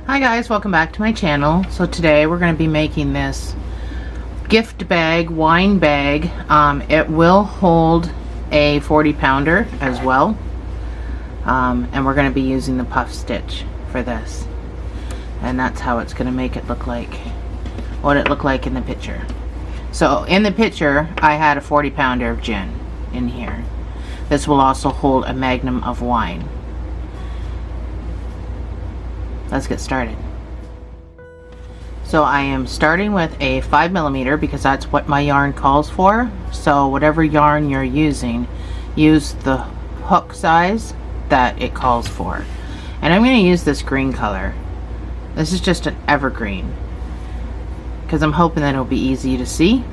Hi guys, welcome back to my channel. So today we're going to be making this gift bag, wine bag. It will hold a 40-pounder as well. And we're going to be using the puff stitch for this. And that's how it's going to make it look like what it looked like in the picture. So in the picture I had a 40-pounder of gin in here. This will also hold a magnum of wine. Let's get started. So I am starting with a 5mm because that's what my yarn calls for. So whatever yarn you're using, use the hook size that it calls for. And I'm going to use this green color. This is just an evergreen because I'm hoping that it'll be easy to see.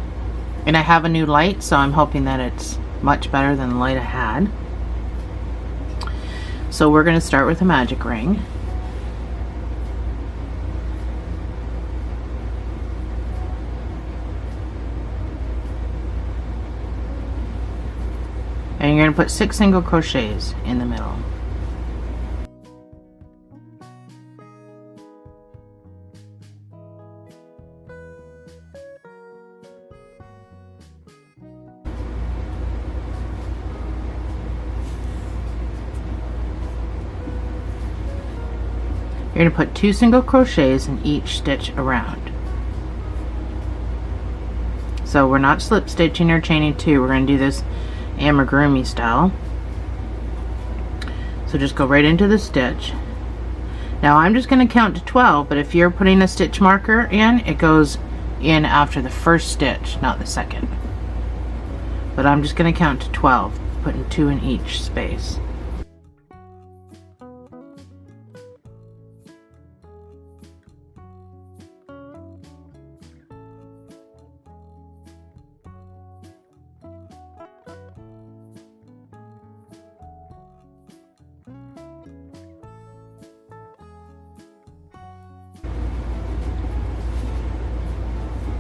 And I have a new light, so I'm hoping that it's much better than the light I had. So we're going to start with a magic ring. And you're going to put 6 single crochets in the middle. You're going to put 2 single crochets in each stitch around. So we're not slip stitching or chaining 2. We're going to do this amigurumi style. So just go right into the stitch. Now I'm just going to count to 12, but if you're putting a stitch marker in, it goes in after the first stitch, not the second. But I'm just going to count to 12, putting 2 in each space.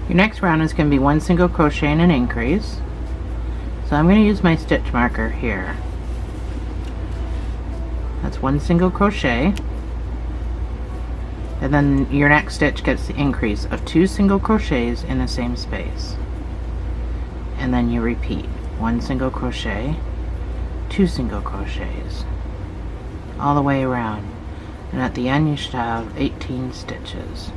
Your next round is going to be 1 single crochet and an increase. So I'm going to use my stitch marker here. That's 1 single crochet. And then your next stitch gets the increase of 2 single crochets in the same space. And then you repeat 1 single crochet, 2 single crochets, all the way around. And at the end you should have 18 stitches.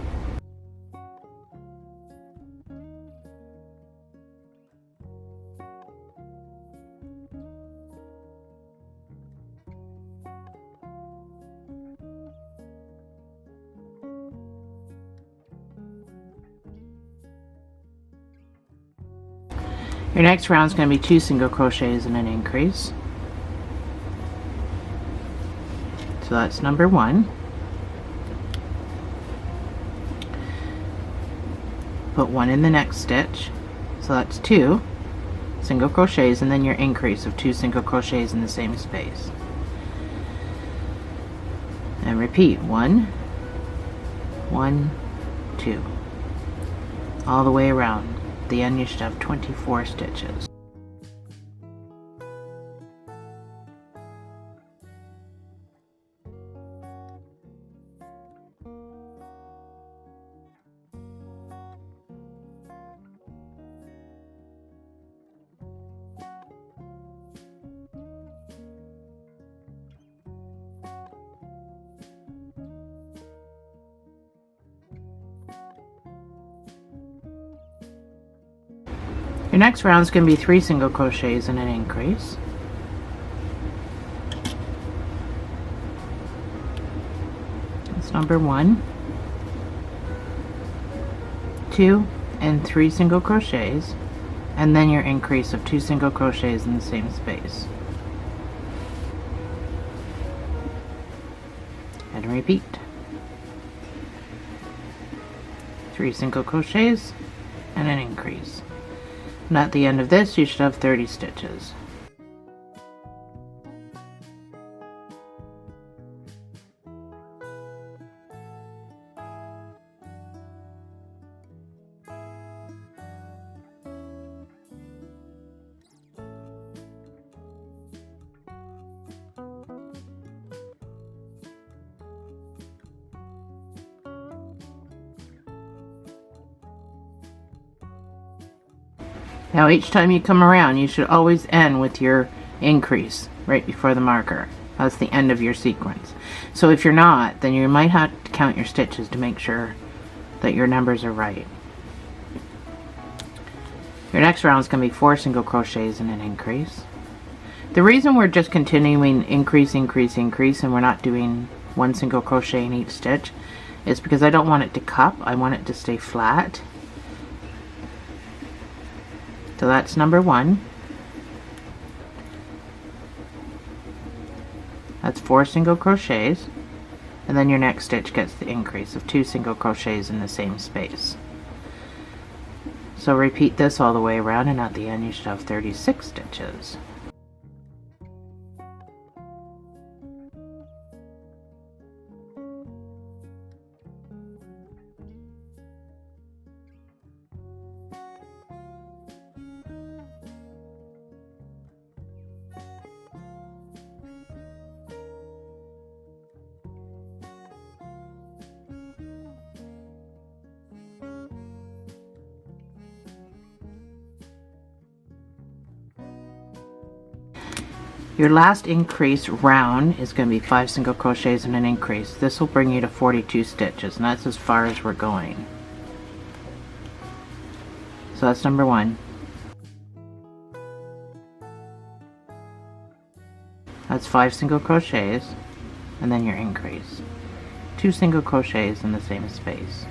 Your next round is going to be 2 single crochets and an increase. So that's number 1. Put 1 in the next stitch. So that's 2 single crochets and then your increase of 2 single crochets in the same space. And repeat 1, 1, 2, all the way around. At the end you should have 24 stitches. Your next round is going to be 3 single crochets and an increase. That's number 1, 2, and 3 single crochets, and then your increase of 2 single crochets in the same space. And repeat. 3 single crochets and an increase. And at the end of this you should have 30 stitches. Now each time you come around, you should always end with your increase right before the marker. That's the end of your sequence. So if you're not, then you might have to count your stitches to make sure that your numbers are right. Your next round is going to be 4 single crochets and an increase. The reason we're just continuing increase, increase, increase, and we're not doing 1 single crochet in each stitch is because I don't want it to cup. I want it to stay flat. So that's number 1. That's 4 single crochets, and then your next stitch gets the increase of 2 single crochets in the same space. So repeat this all the way around, and at the end you should have 36 stitches. Your last increase round is going to be 5 single crochets and an increase. This will bring you to 42 stitches, and that's as far as we're going. So that's number 1. That's 5 single crochets and then your increase. 2 single crochets in the same space.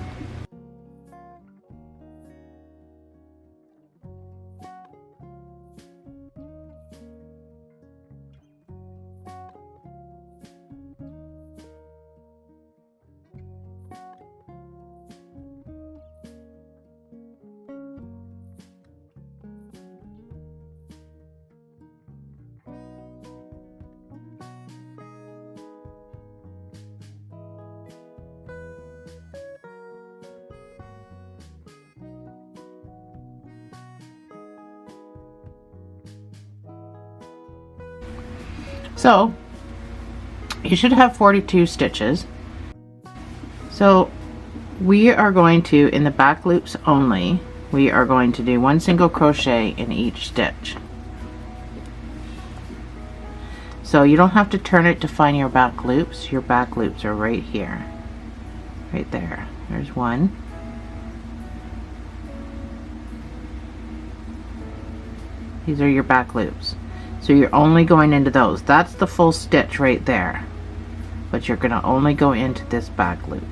So you should have 42 stitches. So we are going to, in the back loops only, we are going to do 1 single crochet in each stitch. So you don't have to turn it to find your back loops. Your back loops are right here, right there. There's 1. These are your back loops. So you're only going into those. That's the full stitch right there. But you're going to only go into this back loop.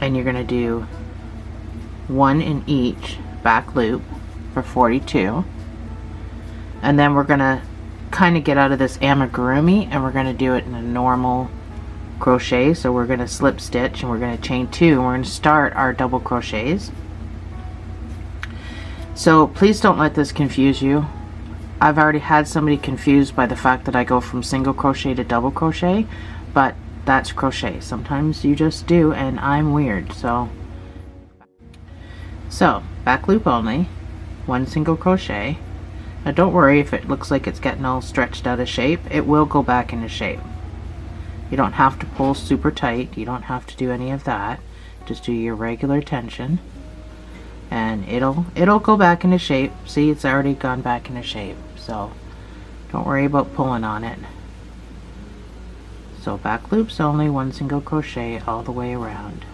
And you're going to do 1 in each back loop for 42. And then we're going to kind of get out of this amigurumi, and we're going to do it in a normal crochet. So we're going to slip stitch, and we're going to chain 2, and we're going to start our double crochets. So please don't let this confuse you. I've already had somebody confused by the fact that I go from single crochet to double crochet, but that's crochet. Sometimes you just do, and I'm weird. So back loop only, 1 single crochet. Now don't worry if it looks like it's getting all stretched out of shape. It will go back into shape. You don't have to pull super tight. You don't have to do any of that. Just do your regular tension, and it'll go back into shape. See, it's already gone back into shape, so don't worry about pulling on it. So back loops only, 1 single crochet all the way around.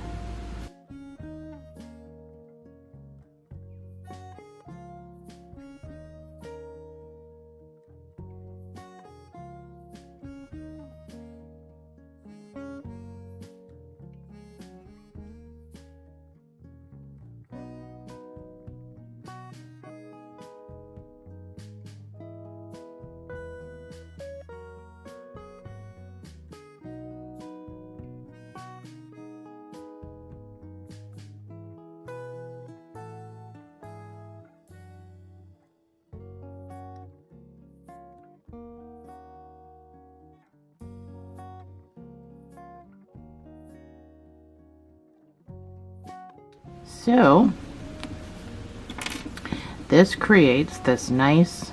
So this creates this nice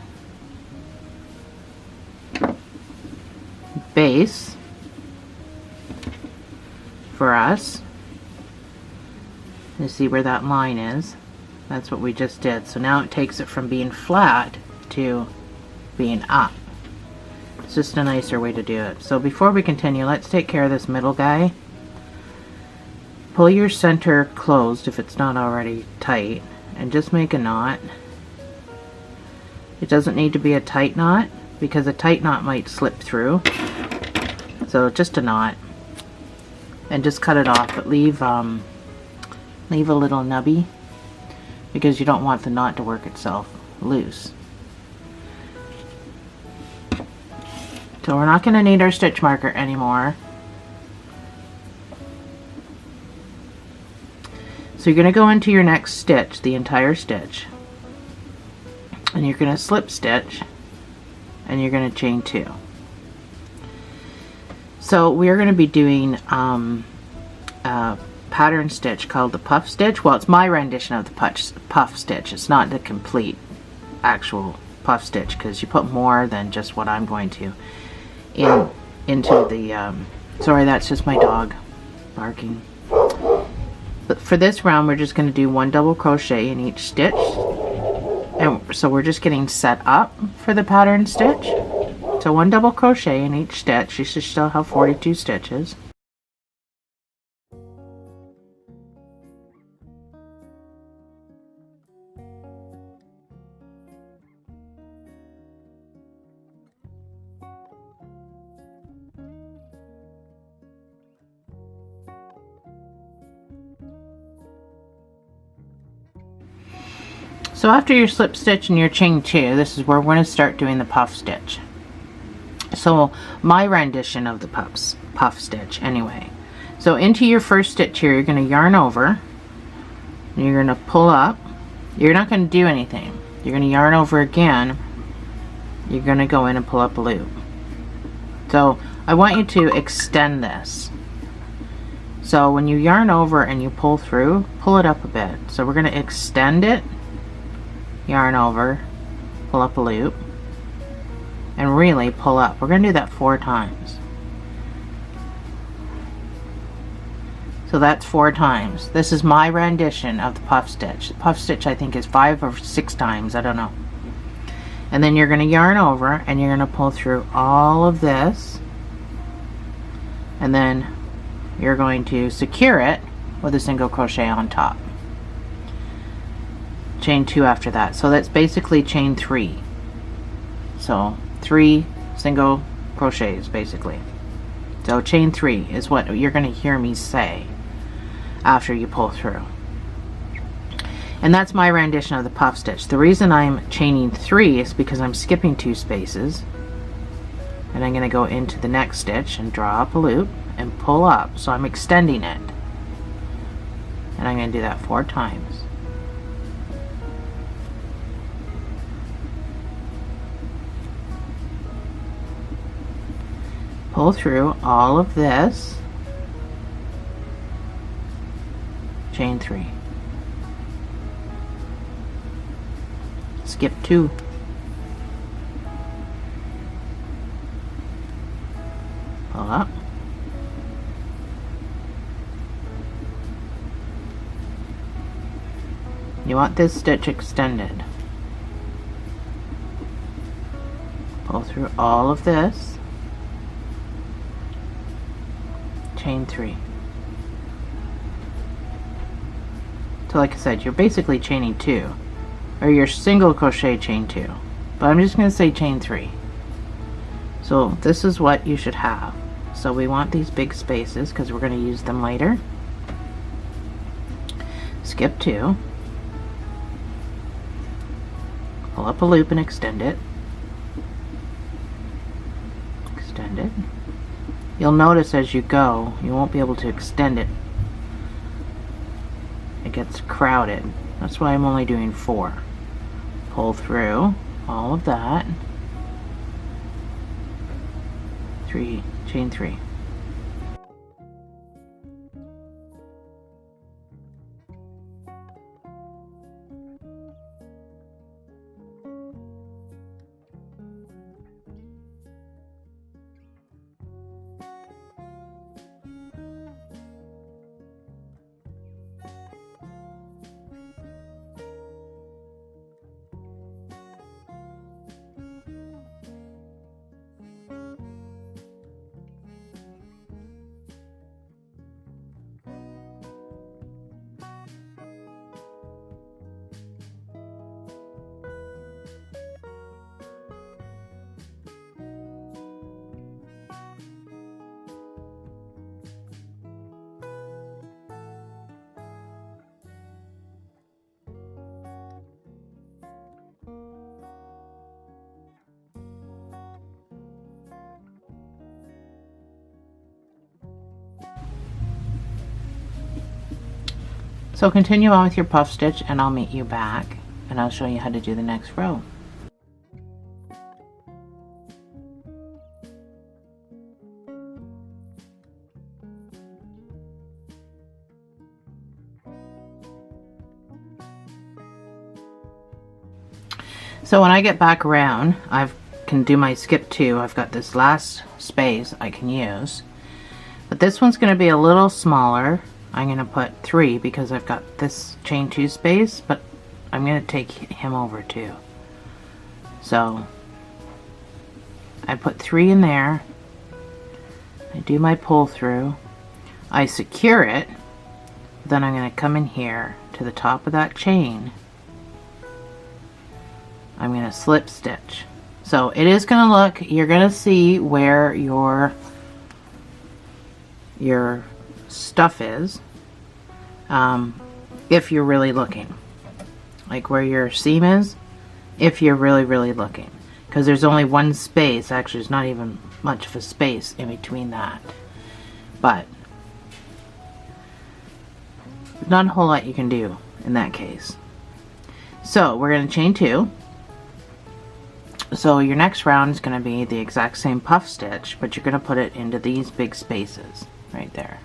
base for us. You see where that line is? That's what we just did. So now it takes it from being flat to being up. It's just a nicer way to do it. So before we continue, let's take care of this middle guy. Pull your center closed if it's not already tight, and just make a knot. It doesn't need to be a tight knot because a tight knot might slip through. So just a knot, and just cut it off, but leave a little nubby because you don't want the knot to work itself loose. So we're not going to need our stitch marker anymore. So you're going to go into your next stitch, the entire stitch, and you're going to slip stitch, and you're going to chain 2. So we're going to be doing a pattern stitch called the puff stitch. Well, it's my rendition of the puff stitch. It's not the complete actual puff stitch because you put more than just what I'm going to into the sorry, that's just my dog barking. But for this round we're just going to do 1 double crochet in each stitch, and so we're just getting set up for the pattern stitch. So 1 double crochet in each stitch. You should still have 42 stitches. So after your slip stitch and your chain 2, this is where we're going to start doing the puff stitch. So my rendition of the puff stitch anyway. So into your first stitch here, you're going to yarn over, and you're going to pull up. You're not going to do anything. You're going to yarn over again. You're going to go in and pull up a loop. So I want you to extend this. So when you yarn over and you pull through, pull it up a bit. So we're going to extend it, yarn over, pull up a loop, and really pull up. We're going to do that 4 times. So that's 4 times. This is my rendition of the puff stitch. The puff stitch I think is 5 or 6 times, I don't know. And then you're going to yarn over and you're going to pull through all of this, and then you're going to secure it with a single crochet on top. Chain 2 after that. So that's basically chain 3. So 3 single crochets basically. So chain 3 is what you're going to hear me say after you pull through. And that's my rendition of the puff stitch. The reason I'm chaining 3 is because I'm skipping 2 spaces, and I'm going to go into the next stitch and draw up a loop and pull up. So I'm extending it, and I'm going to do that 4 times. Pull through all of this, chain 3, skip 2, pull up, you want this stitch extended, pull through all of this, chain 3. So like I said, you're basically chaining 2, or your single crochet chain 2, but I'm just going to say chain 3. So this is what you should have. So we want these big spaces because we're going to use them later. Skip 2, pull up a loop and extend it, extend it. You'll notice as you go, you won't be able to extend it. It gets crowded. That's why I'm only doing 4. Pull through all of that. 3, chain 3. So continue on with your puff stitch and I'll meet you back and I'll show you how to do the next row. So when I get back around, I can do my skip 2. I've got this last space I can use, but this one's going to be a little smaller. I'm going to put 3 because I've got this chain 2 space, but I'm going to take him over too. So I put 3 in there. I do my pull through. I secure it. Then I'm going to come in here to the top of that chain. I'm going to slip stitch. So it is going to look, you're going to see where your stuff is, if you're really looking, like where your seam is, if you're really looking, because there's only one space. Actually, there's not even much of a space in between that, but not a whole lot you can do in that case. So we're going to chain 2. So your next round is going to be the exact same puff stitch, but you're going to put it into these big spaces right there.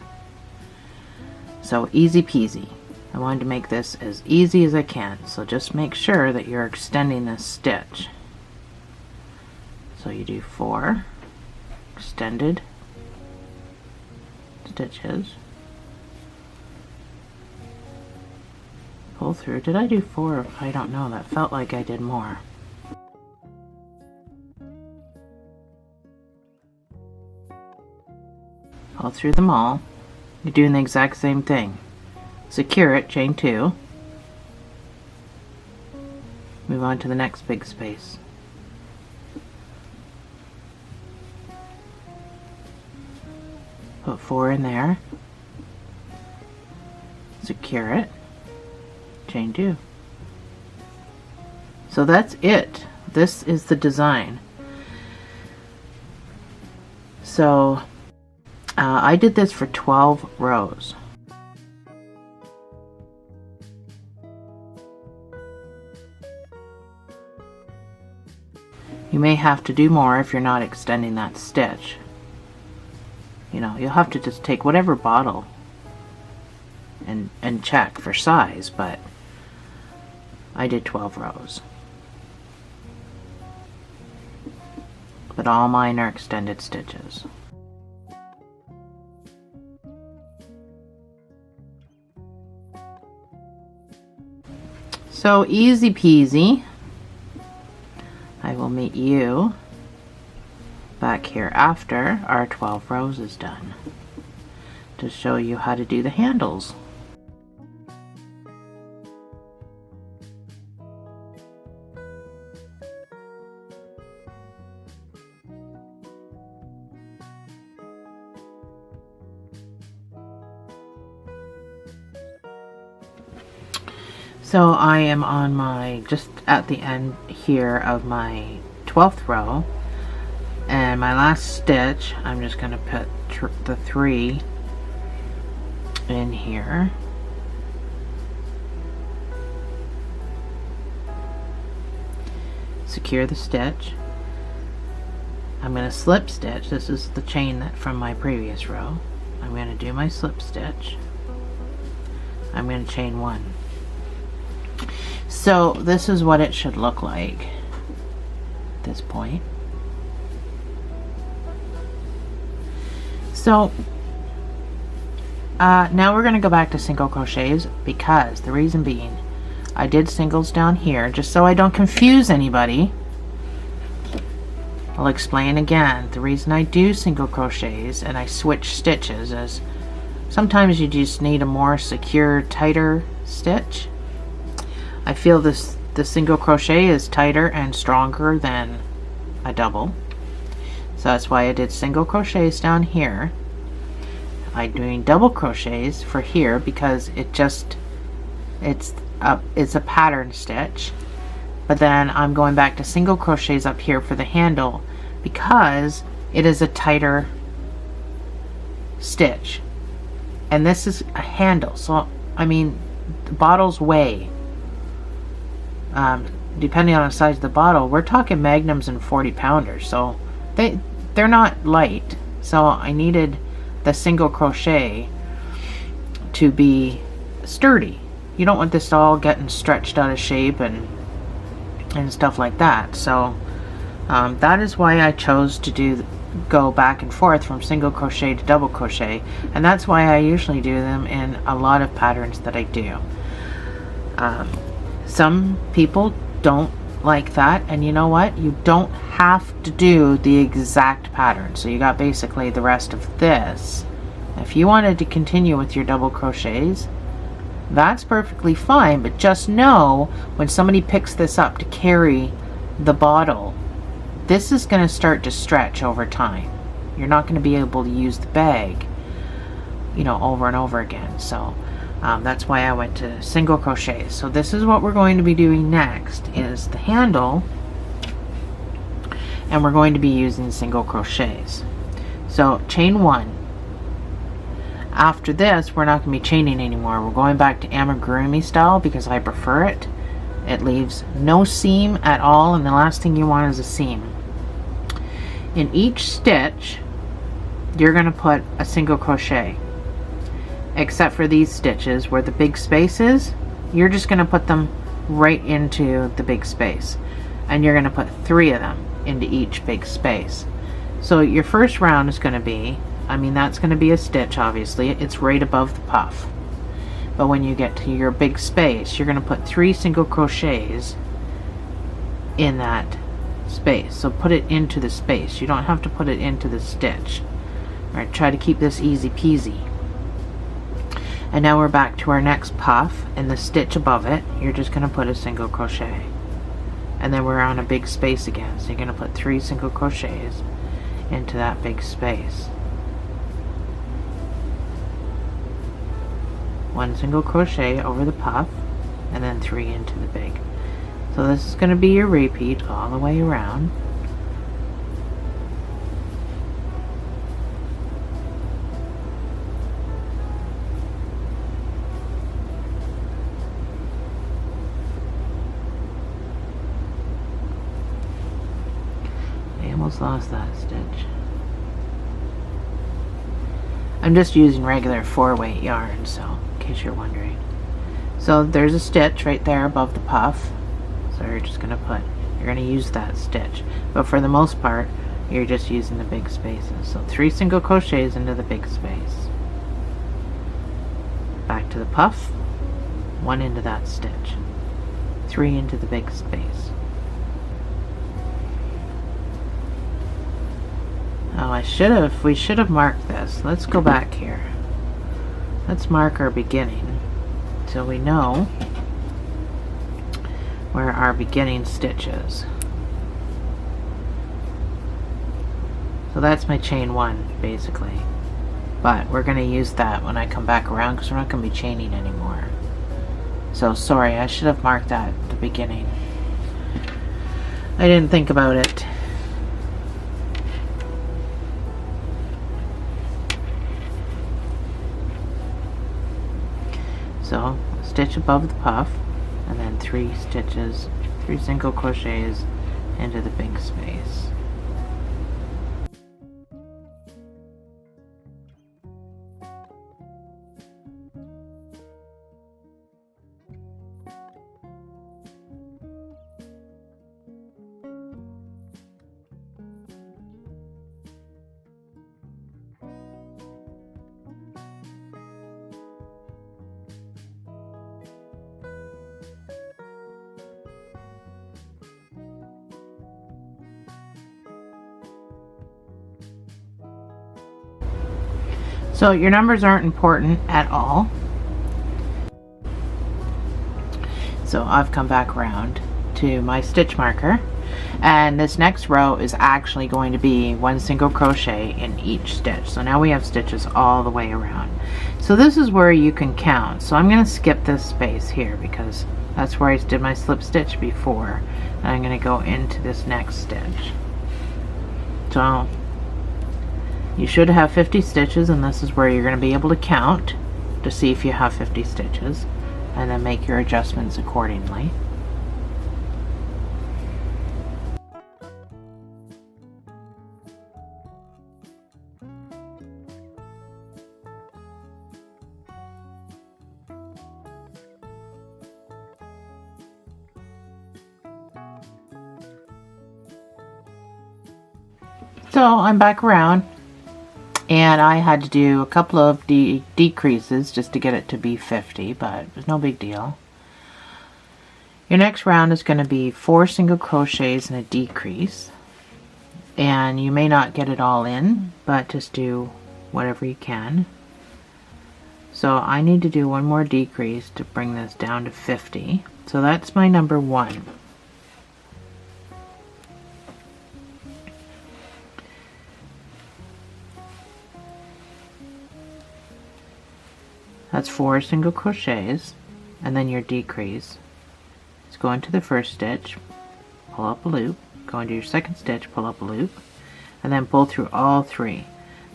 So easy peasy. I wanted to make this as easy as I can, so just make sure that you're extending this stitch. So you do 4 extended stitches, pull through. Did I do 4? I don't know, that felt like I did more. Pull through them all. You're doing the exact same thing. Secure it, chain 2. Move on to the next big space. Put 4 in there. Secure it, chain 2. So that's it. This is the design. So I did this for 12 rows. You may have to do more if you're not extending that stitch. You know, you'll have to just take whatever bottle and check for size, but I did 12 rows. But all mine are extended stitches. So easy peasy. I will meet you back here after our 12 rows is done to show you how to do the handles. So I am on my, just at the end here of my 12th row, and my last stitch, I'm just going to put the 3 in here. Secure the stitch. I'm going to slip stitch. This is the chain that from my previous row. I'm going to do my slip stitch. I'm going to chain 1. So this is what it should look like at this point. So now we're going to go back to single crochets, because the reason being I did singles down here just so I don't confuse anybody. I'll explain again. The reason I do single crochets and I switch stitches is sometimes you just need a more secure, tighter stitch. I feel the single crochet is tighter and stronger than a double, so that's why I did single crochets down here. I'm doing double crochets for here because it's a pattern stitch, but then I'm going back to single crochets up here for the handle because it is a tighter stitch, and this is a handle. So I mean, the bottles weigh. Depending on the size of the bottle, we're talking magnums and 40 pounders, so they're not light. So I needed the single crochet to be sturdy. You don't want this all getting stretched out of shape and stuff like that. So that is why I chose to go back and forth from single crochet to double crochet, and that's why I usually do them in a lot of patterns that I do. Some people don't like that, and you know what, you don't have to do the exact pattern. So you got basically the rest of this. If you wanted to continue with your double crochets, that's perfectly fine, but just know when somebody picks this up to carry the bottle, this is going to start to stretch over time. You're not going to be able to use the bag, you know, over and over again. So that's why I went to single crochets. So this is what we're going to be doing next, is the handle, and we're going to be using single crochets. So chain 1. After this, we're not going to be chaining anymore. We're going back to amigurumi style because I prefer it. It leaves no seam at all, and the last thing you want is a seam. In each stitch, you're going to put a single crochet, except for these stitches where the big space is. You're just going to put them right into the big space, and you're going to put 3 of them into each big space. So your first round is going to be, that's going to be a stitch, obviously. It's right above the puff. But when you get to your big space, you're going to put 3 single crochets in that space. So put it into the space. You don't have to put it into the stitch. Alright, try to keep this easy peasy. And now we're back to our next puff, and the stitch above it, you're just going to put a single crochet. And then we're on a big space again. So you're going to put 3 single crochets into that big space. 1 single crochet over the puff, and then 3 into the big. So this is going to be your repeat all the way around. I almost lost that stitch. I'm just using regular 4-weight yarn, so in case you're wondering. So there's a stitch right there above the puff. So you're just going to use that stitch. But for the most part, you're just using the big spaces. So 3 single crochets into the big space. Back to the puff, 1 into that stitch. 3 into the big space. Oh, we should have marked this. Let's go back here. Let's mark our beginning so we know where our beginning stitch is. So that's my chain 1 basically, but we're going to use that when I come back around because we're not going to be chaining anymore. So sorry, I should have marked that at the beginning. I didn't think about it. So stitch above the puff, and then 3 stitches, 3 single crochets into the big space. So your numbers aren't important at all. So I've come back around to my stitch marker, and this next row is actually going to be 1 single crochet in each stitch. So now we have stitches all the way around. So this is where you can count. So I'm going to skip this space here because that's where I did my slip stitch before, and I'm going to go into this next stitch. So you should have 50 stitches, and this is where you're going to be able to count to see if you have 50 stitches. and then make your adjustments accordingly. So I'm back around, and I had to do a couple of decreases just to get it to be 50, but it was no big deal. Your next round is going to be 4 single crochets and a decrease, and you may not get it all in, but just do whatever you can. So I need to do one more decrease to bring this down to 50. So that's my number 1. That's 4 single crochets, and then your decrease is go into the first stitch, pull up a loop, go into your second stitch, pull up a loop, and then pull through all 3.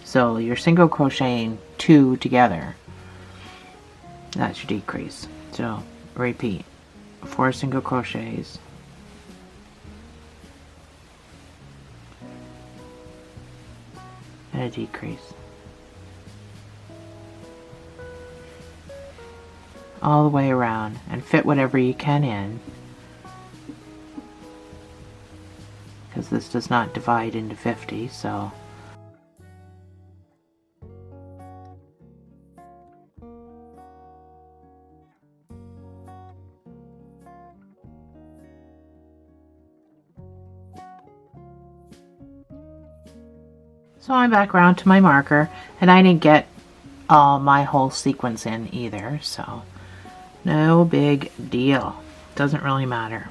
So you're single crocheting 2 together. That's your decrease. So repeat, 4 single crochets, and a decrease. All the way around, and fit whatever you can in, because this does not divide into 50. So I'm back around to my marker, and I didn't get my whole sequence in either, so no big deal. Doesn't really matter.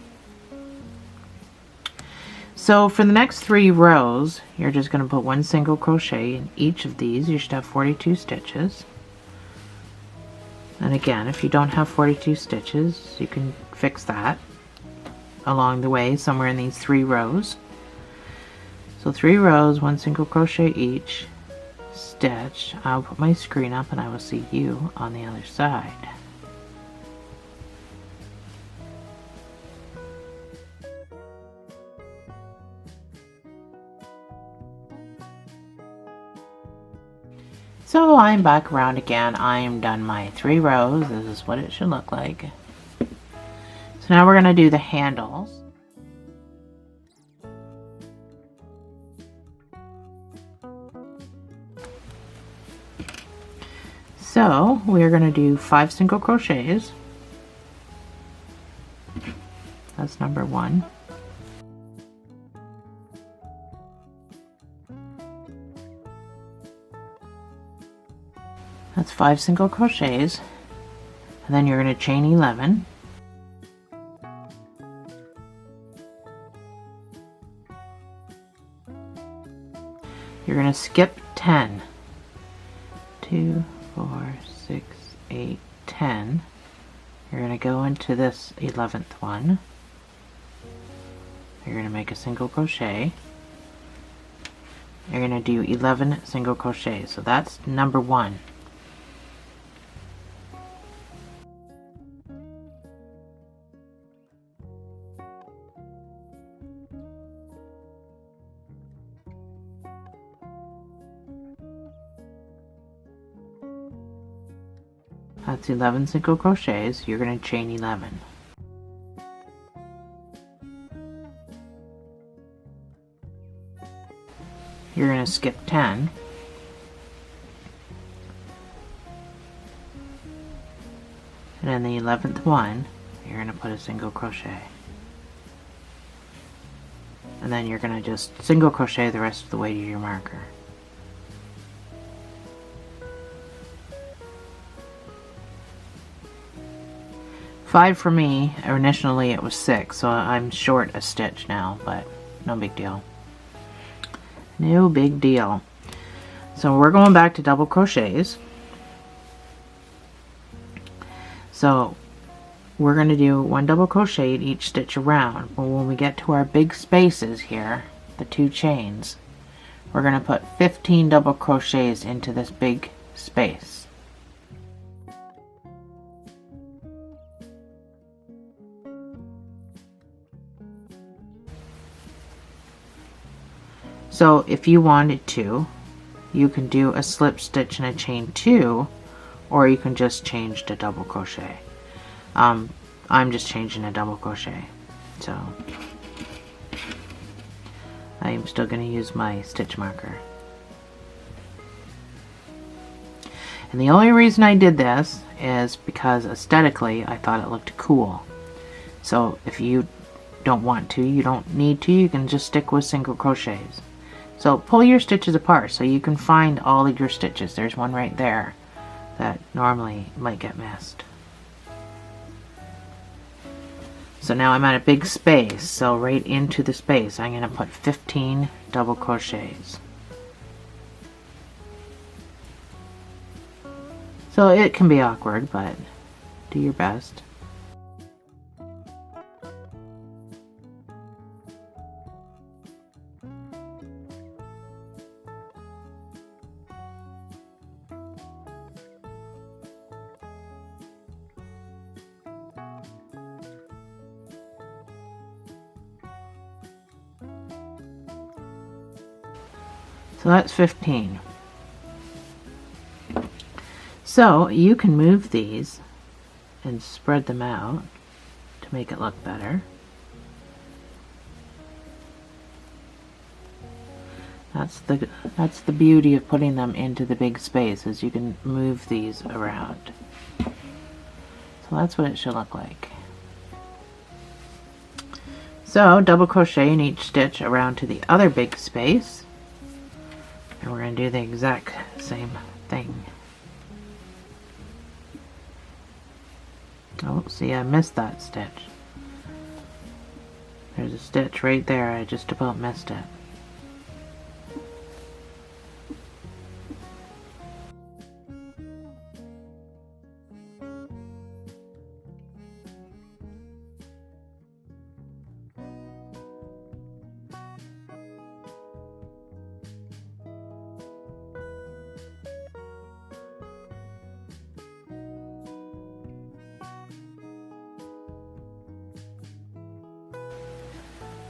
So for the next 3 rows, you're just going to put 1 single crochet in each of these. You should have 42 stitches. And again, if you don't have 42 stitches, you can fix that along the way somewhere in these 3 rows. So 3 rows, 1 single crochet each, stitch. I'll put my screen up and I will see you on the other side. So I'm back around again. I'm done my 3 rows. This is what it should look like. So now we're going to do the handles. So we're going to do 5 single crochets. That's number 1. That's 5 single crochets, and then you're going to chain 11. You're going to skip 10. 2, 4, 6, 8, 10. You're going to go into this 11th one. You're going to make a single crochet. You're going to do 11 single crochets. So that's number 1. That's 11 single crochets. You're going to chain 11. You're going to skip 10. And then the 11th one, you're going to put a single crochet. And then you're going to just single crochet the rest of the way to your marker. Five for me. Initially it was 6, so I'm short a stitch now, but no big deal. No big deal. So we're going back to double crochets. So we're going to do 1 double crochet at each stitch around, but when we get to our big spaces here, the 2 chains, we're going to put 15 double crochets into this big space. So if you wanted to, you can do a slip stitch and a chain 2, or you can just change to double crochet. I'm just changing a double crochet, so I'm still going to use my stitch marker. And the only reason I did this is because aesthetically I thought it looked cool. So if you don't want to, you don't need to, you can just stick with single crochets. So pull your stitches apart so you can find all of your stitches. There's one right there that normally might get missed. So now I'm at a big space, so right into the space I'm going to put 15 double crochets. So it can be awkward, but do your best. So that's 15. So you can move these and spread them out to make it look better. That's the beauty of putting them into the big space, is you can move these around. So that's what it should look like. So double crochet in each stitch around to the other big space, and we're going to do the exact same thing. Oh, see, I missed that stitch. There's a stitch right there, I just about missed it.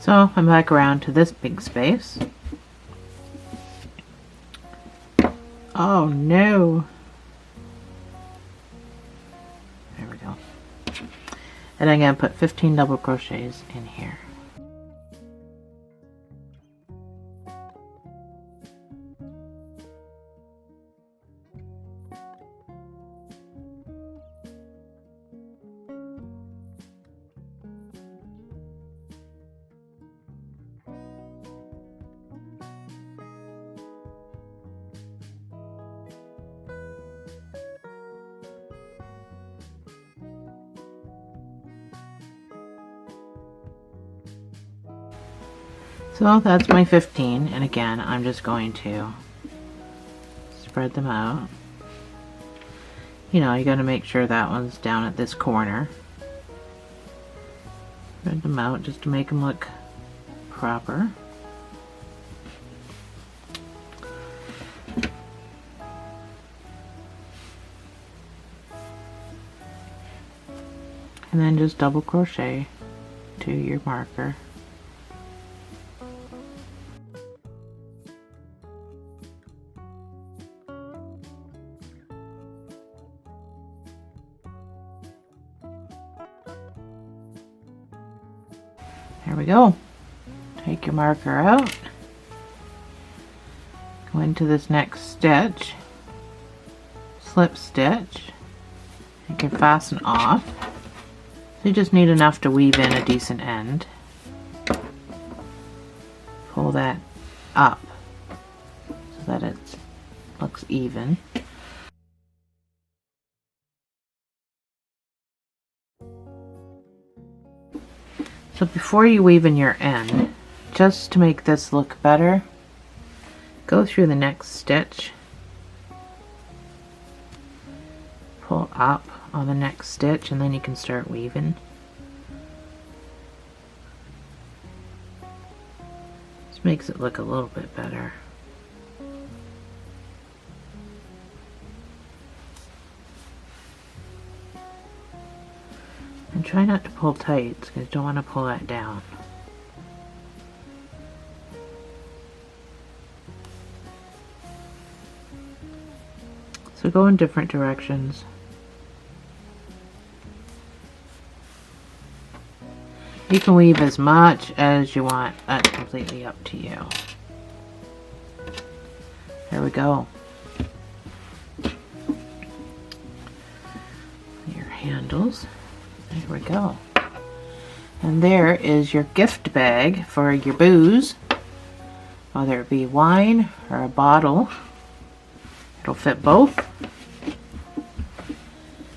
So I'm back around to this big space. Oh no! There we go. And I'm going to put 15 double crochets in here. So that's my 15, and again I'm just going to spread them out. You know, you got to make sure that one's down at this corner. Spread them out just to make them look proper. And then just double crochet to your marker. There we go. Take your marker out. Go into this next stitch. Slip stitch. You can fasten off. So you just need enough to weave in a decent end. Pull that up so that it looks even. So before you weave in your end, just to make this look better, go through the next stitch, pull up on the next stitch, and then you can start weaving. This makes it look a little bit better. And try not to pull tight, because you don't want to pull that down. to go in different directions. You can weave as much as you want. That's completely up to you. There we go. Your handles. There we go. And there is your gift bag for your booze. Whether it be wine or a bottle. It'll fit both.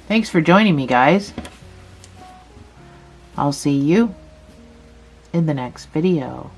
Thanks for joining me, guys. I'll see you in the next video.